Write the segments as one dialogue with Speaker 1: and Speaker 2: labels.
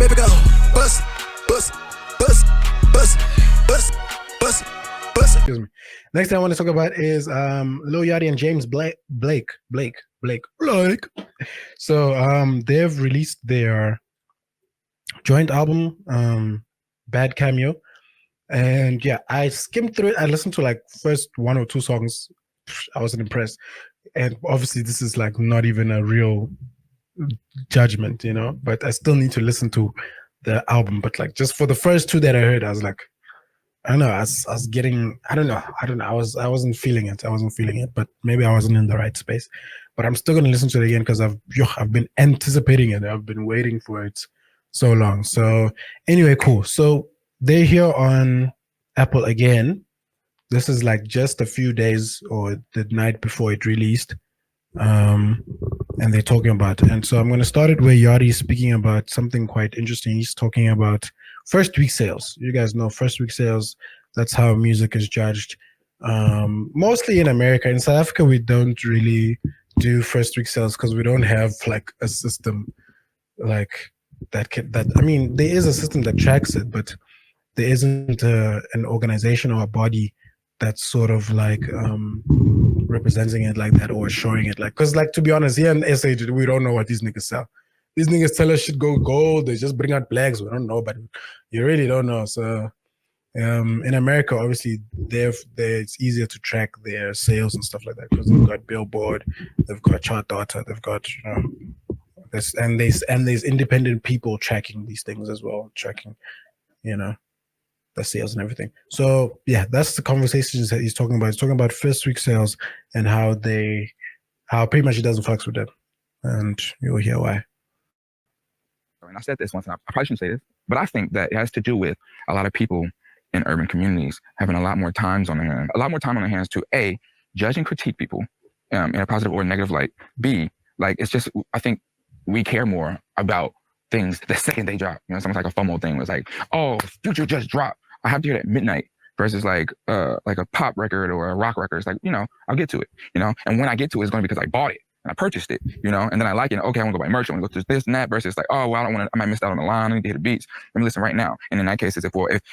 Speaker 1: baby go. Bust, bust, bust, bust, bust, bust, bust.
Speaker 2: Excuse me. Next thing I want to talk about is Lil Yachty and James Blake. So they've released their joint album, Bad Cameo. And yeah, I skimmed through it. I listened to like first one or two songs. I wasn't impressed. And obviously this is like not even a real judgment, you know, but I still need to listen to the album. But like just for the first two that I heard, I was like, I don't know, I was getting, I don't know, I wasn't feeling it. But maybe I wasn't in the right space. But I'm still gonna listen to it again because I've been anticipating it. I've been waiting for it so long. So anyway, cool. So they're here on Apple again. This is like just a few days or the night before it released. And they're talking about it. And so I'm going to start it where Yachty is speaking about something quite interesting. He's talking about first week sales. You guys know first week sales. That's how music is judged. Mostly in America. In South Africa, we don't really do first week sales because we don't have like a system like that. I mean, there is a system that tracks it, but there isn't an organization or a body that's sort of like representing it like that or showing it like, because like to be honest, here in SA we don't know what these niggas sell. These niggas tell us shit go gold, they just bring out blacks, we don't know, but you really don't know. So in America obviously it's easier to track their sales and stuff like that because they've got Billboard, they've got chart data, they've got this, and there's independent people tracking these things as well, tracking the sales and everything. So yeah, that's the conversations that he's talking about. He's talking about first week sales and how pretty much he doesn't fucks with them. And you'll hear why.
Speaker 3: And I said this once, and I probably shouldn't say this, but I think that it has to do with a lot of people in urban communities having a lot more time on their hands to A, judge and critique people in a positive or negative light. B, like it's just, I think we care more about things the second they drop. You know, it's almost like a FOMO thing. It's like, oh, Future just dropped, I have to hear it at midnight, versus like a pop record or a rock record. It's like, I'll get to it, and when I get to it, it's going to be because I bought it and I purchased it, and then I like it. Okay, I want to go buy merch, I want to go to this and that, versus like, oh, well, I might miss out on the line, I need to hear the beats, let me listen right now. And in that case, it's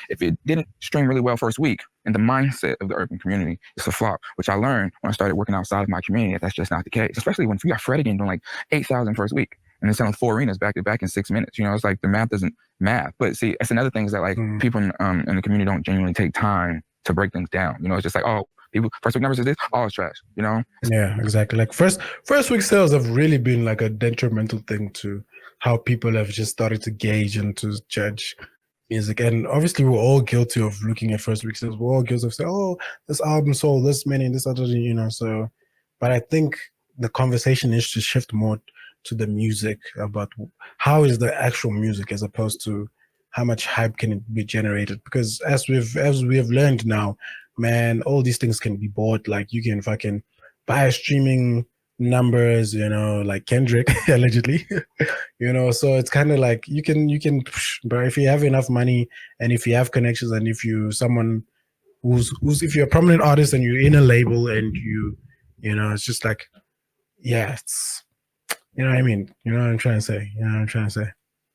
Speaker 3: if it didn't stream really well first week, and the mindset of the urban community, it's a flop, which I learned when I started working outside of my community, that's just not the case, especially when we got Fred again doing like 8,000 first week. And they're selling 4 arenas back to back in 6 minutes. It's like the math doesn't math. But see, it's another thing is that like people in the community don't genuinely take time to break things down. It's just like, oh, people first week numbers is this, oh, it's trash.
Speaker 2: Yeah, exactly. Like first week sales have really been like a detrimental thing to how people have just started to gauge and to judge music. And obviously we're all guilty of looking at first week sales. We're all guilty of saying, oh, this album sold this many, this other, so. But I think the conversation is to shift more to the music, about how is the actual music as opposed to how much hype can it be generated. Because as we have learned now, man, all these things can be bought. Like you can fucking buy streaming numbers, like Kendrick allegedly, so it's kind of like you can, but if you have enough money and if you have connections and if you someone who's if you're a prominent artist and you're in a label and it's just like, yeah, it's, you know what I mean? You know what I'm trying to say?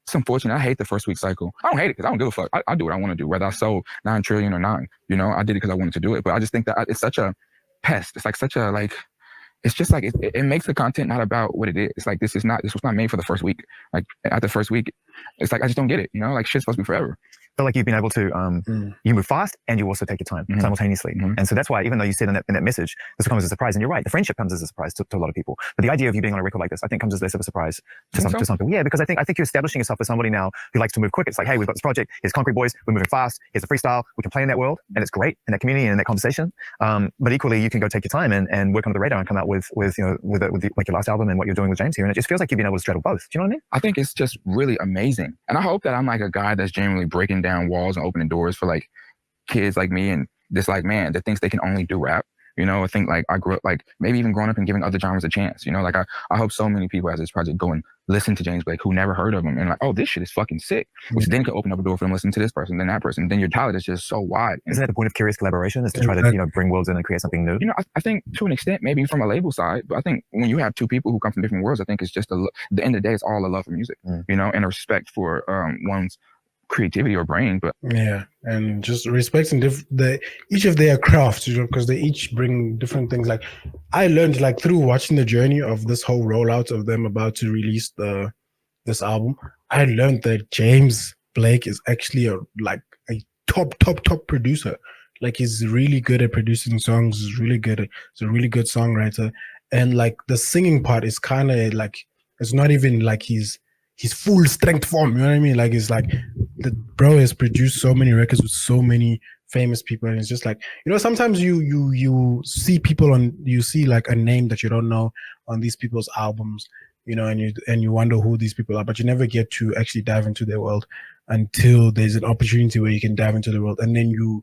Speaker 3: It's unfortunate. I hate the first week cycle. I don't hate it because I don't give a fuck. I do what I want to do, whether I sold 9 trillion or 9. I did it because I wanted to do it. But I just think that it's such a pest. It's like such a it's just like it makes the content not about what it is. It's like this was not made for the first week. Like at the first week, it's like I just don't get it. Like shit's supposed to be forever.
Speaker 4: Feel like you've been able to, you move fast and you also take your time simultaneously. And so that's why, even though you said in that message, this comes as a surprise, and you're right, the friendship comes as a surprise to a lot of people. But the idea of you being on a record like this, I think comes as less of a surprise to some people. Yeah, because I think you're establishing yourself as somebody now who likes to move quick. It's like, hey, we've got this project, here's Concrete Boys, we're moving fast, here's a freestyle, we can play in that world, and it's great in that community and in that conversation. But equally, you can go take your time and work under the radar and come out with like your last album and what you're doing with James here. And it just feels like you've been able to straddle both. Do you know what I mean?
Speaker 3: I think it's just really amazing. And I hope that I'm like a guy that's genuinely breaking down walls and opening doors for like kids like me and this like man that thinks they can only do rap. You know, I think like I grew up, like maybe even growing up and giving other genres a chance. You know, like I hope so many people as this project go and listen to James Blake who never heard of him and like, oh, this shit is fucking sick. Which then could open up a door for them listening to this person, then that person. Then your palette is just so wide.
Speaker 4: Isn't that the point of curious collaboration? Is to try to, you know, bring worlds in and create something new?
Speaker 3: You know, I think to an extent, maybe from a label side, but I think when you have two people who come from different worlds, I think it's just the end of the day, it's all a love for music, you know, and a respect for one's creativity or brain. But
Speaker 2: yeah, and just respecting each of their crafts, you know, because they each bring different things. Like I learned like through watching the journey of this whole rollout of them about to release this album, I learned that James Blake is actually a top producer. Like he's really good at producing songs. He's a really good songwriter, and like the singing part is kind of like, it's not even like he's full strength form, you know what I mean? Like it's like the bro has produced so many records with so many famous people, and it's just like, you know, sometimes you see people you see like a name that you don't know on these people's albums, you know, and you wonder who these people are, but you never get to actually dive into their world until there's an opportunity where you can dive into the world, and then you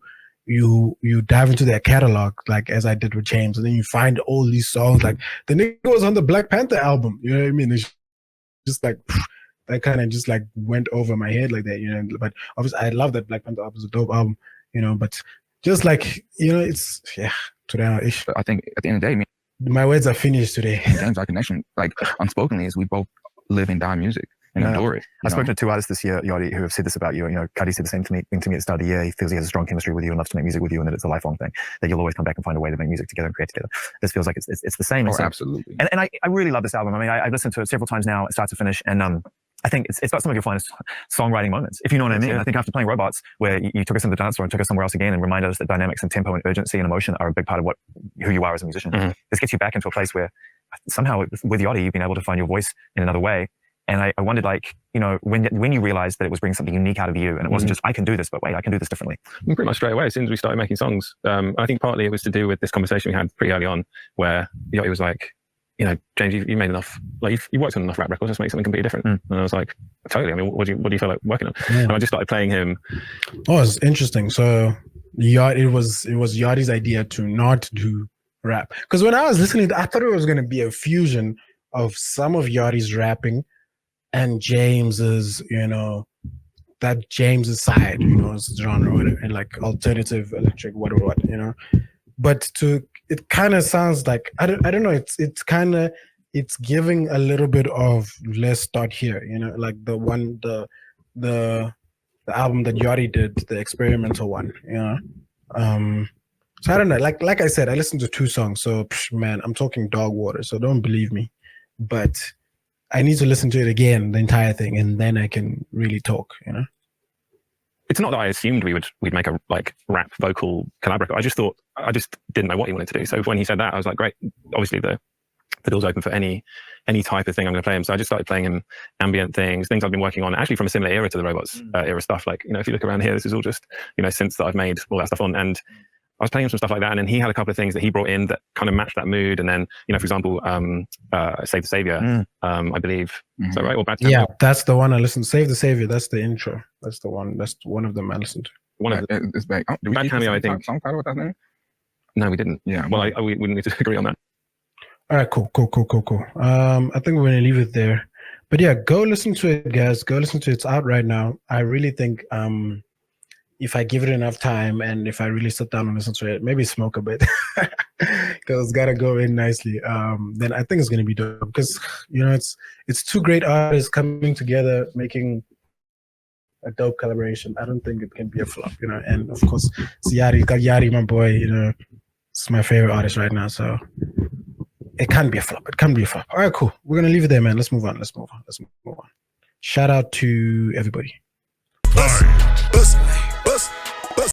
Speaker 2: dive into their catalog, like as I did with James, and then you find all these songs. Like the nigga was on the Black Panther album, you know what I mean? It's just like that kind of just like went over my head like that, you know. But obviously I love that Black Panther album. It's a dope album, you know, but just like, you know, it's today
Speaker 3: but I think at the end of the day,
Speaker 2: my words are finished today.
Speaker 3: James, our connection, like unspokenly, is we both live and die music and adore it.
Speaker 4: I've spoken to 2 artists this year, Yachty, who have said this about you. You know, Cuddy said the same thing to me at the start of the year. He feels he has a strong chemistry with you and loves to make music with you, and that it's a lifelong thing, that you'll always come back and find a way to make music together and create together. This feels like it's the same.
Speaker 3: Oh, absolutely.
Speaker 4: And I really love this album. I mean, I've listened to it several times now, start to finish, and I think it's got some of your finest songwriting moments, if you know what I mean. I think after playing Robots, where you took us into the dance floor and took us somewhere else again and reminded us that dynamics and tempo and urgency and emotion are a big part of who you are as a musician. This gets you back into a place where somehow with Yachty, you've been able to find your voice in another way. And I wondered, like, you know, when you realized that it was bringing something unique out of you, and it wasn't just, I can do this, but wait, I can do this differently.
Speaker 5: Pretty much straight away, as soon as we started making songs. I think partly it was to do with this conversation we had pretty early on, where Yachty was like, you know, James, you made enough, like you worked on enough rap records, let's make something completely different. And I was like, totally. I mean, what do you feel like working on? And I just started playing him.
Speaker 2: Oh, it's interesting. So it was Yachty's idea to not do rap, because when I was listening, I thought it was going to be a fusion of some of Yachty's rapping and James's, you know, that James's side, you know, genre, and like alternative electric, whatever, you know. But it kind of sounds like, I don't know, it's giving a little bit of Let's Start Here, you know, like the album that Yachty did, the experimental one, you know. So I don't know, like I said, I listened to 2 songs, so man, I'm talking dog water, so don't believe me, but I need to listen to it again, the entire thing, and then I can really talk, you know.
Speaker 5: It's not that I assumed we'd make a like rap vocal collab record. I just didn't know what he wanted to do. So when he said that, I was like, great. Obviously the door's open for any type of thing I'm going to play him. So I just started playing him ambient things I've been working on, actually from a similar era to the Robots era stuff. Like, you know, if you look around here, this is all just, you know, synths that I've made all that stuff on. And I was playing him some stuff like that, and then he had a couple of things that he brought in that kind of matched that mood. And then, you know, for example, Save the Savior, I believe. Is that right? Or Bad Cameo?
Speaker 2: Yeah, that's the one I listened to. Save the Savior, that's the intro. That's the one. That's one of them I listened to.
Speaker 3: One of it's back. Oh,
Speaker 5: Bad Cameo, I think.
Speaker 3: Song title with that name?
Speaker 5: No, we didn't.
Speaker 3: Yeah.
Speaker 5: Well, we need to agree on that.
Speaker 2: All right, cool. I think we're gonna leave it there. But yeah, go listen to it, guys. Go listen to it. It's out right now. I really think if I give it enough time and if I really sit down and listen to it, maybe smoke a bit, because it's gotta go in nicely. Then I think it's gonna be dope, because, you know, it's 2 great artists coming together making a dope collaboration. I don't think it can be a flop, you know. And of course, it's Yachty, my boy, you know, it's my favorite artist right now, so it can't be a flop. All right, cool. We're gonna leave it there, man. Let's move on. Shout out to everybody.